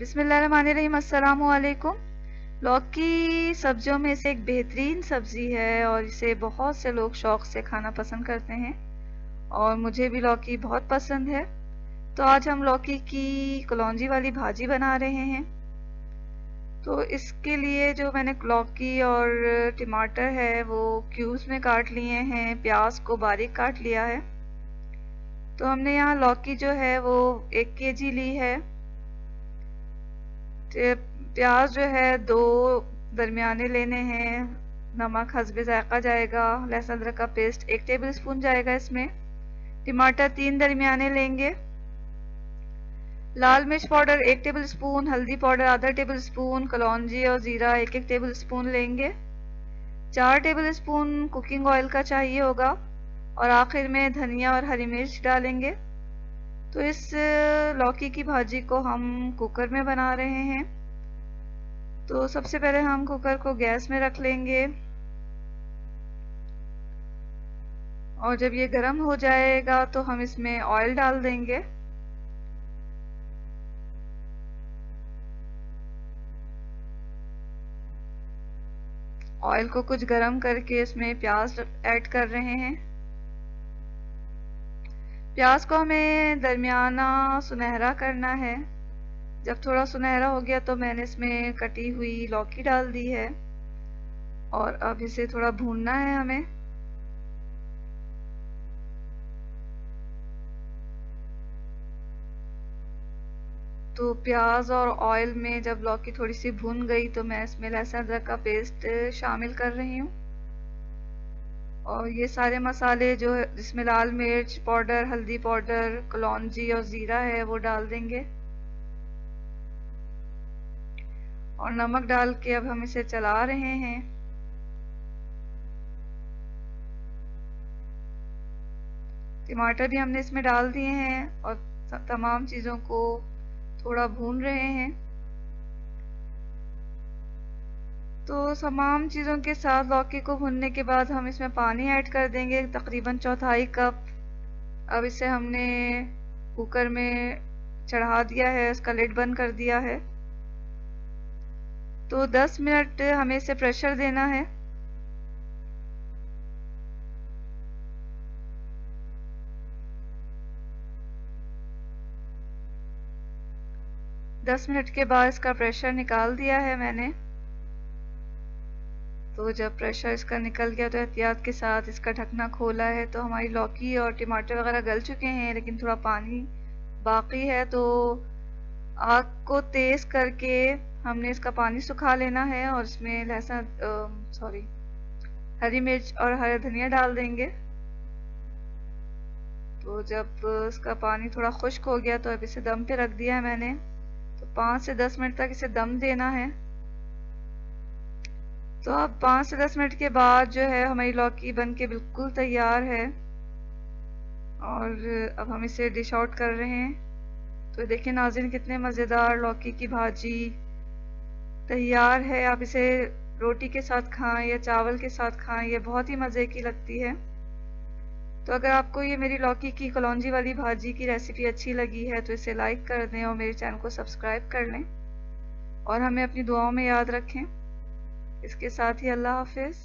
बिस्मिल्लाहिर्रहमानिर्रहीम। अस्सलामु अलैकुम। लौकी सब्जियों में से एक बेहतरीन सब्जी है और इसे बहुत से लोग शौक से खाना पसंद करते हैं और मुझे भी लौकी बहुत पसंद है। तो आज हम लौकी की कलौंजी वाली भाजी बना रहे हैं। तो इसके लिए जो मैंने लौकी और टमाटर है वो क्यूब्स में काट लिए हैं, प्याज को बारीक काट लिया है। तो हमने यहाँ लौकी जो है वो 1 kg ली है। प्याज जो है 2 दरमियाने लेने हैं। नमक हस्बे जायका जाएगा। लहसुन अदरक का पेस्ट 1 टेबल स्पून जाएगा इसमें। टमाटर 3 दरमियाने लेंगे। लाल मिर्च पाउडर 1 टेबल स्पून, हल्दी पाउडर आधा टेबल स्पून, कलौंजी और जीरा 1-1 टेबल स्पून लेंगे। 4 टेबल स्पून कुकिंग ऑयल का चाहिए होगा और आखिर में धनिया और हरी मिर्च डालेंगे। तो इस लौकी की भाजी को हम कुकर में बना रहे हैं। तो सबसे पहले हम कुकर को गैस में रख लेंगे और जब ये गर्म हो जाएगा तो हम इसमें ऑयल डाल देंगे। ऑयल को कुछ गर्म करके इसमें प्याज ऐड कर रहे हैं। प्याज को हमें दरमियाना सुनहरा करना है। जब थोड़ा सुनहरा हो गया तो मैंने इसमें कटी हुई लौकी डाल दी है और अब इसे थोड़ा भूनना है हमें। तो प्याज और ऑयल में जब लौकी थोड़ी सी भून गई तो मैं इसमें लहसुन अदरक का पेस्ट शामिल कर रही हूँ और ये सारे मसाले जो जिसमें लाल मिर्च पाउडर, हल्दी पाउडर, कलौंजी और जीरा है वो डाल देंगे और नमक डाल के अब हम इसे चला रहे हैं। टमाटर भी हमने इसमें डाल दिए हैं और तमाम चीज़ों को थोड़ा भून रहे हैं। तो तमाम चीज़ों के साथ लौकी को भूनने के बाद हम इसमें पानी ऐड कर देंगे, तकरीबन 1/4 कप। अब इसे हमने कुकर में चढ़ा दिया है, इसका लिड बंद कर दिया है। तो 10 मिनट हमें इसे प्रेशर देना है। दस मिनट के बाद इसका प्रेशर निकाल दिया है मैंने। तो जब प्रेशर इसका निकल गया तो एहतियात के साथ इसका ढकना खोला है तो हमारी लौकी और टमाटर वगैरह गल चुके हैं, लेकिन थोड़ा पानी बाकी है। तो आग को तेज करके हमने इसका पानी सुखा लेना है और इसमें हरी मिर्च और हरा धनिया डाल देंगे। तो जब इसका पानी थोड़ा खुश्क हो गया तो अब इसे दम पे रख दिया है मैंने। तो 5 से 10 मिनट तक इसे दम देना है। तो अब 5 से 10 मिनट के बाद जो है हमारी लौकी बनके बिल्कुल तैयार है और अब हम इसे डिश आउट कर रहे हैं। तो देखिए नाज़रीन, कितने मज़ेदार लौकी की भाजी तैयार है। आप इसे रोटी के साथ खाएं या चावल के साथ खाएं, ये बहुत ही मज़े की लगती है। तो अगर आपको ये मेरी लौकी की कलौंजी वाली भाजी की रेसिपी अच्छी लगी है तो इसे लाइक कर दें और मेरे चैनल को सब्सक्राइब कर लें और हमें अपनी दुआओं में याद रखें। इसके साथ ही अल्लाह हाफिज़।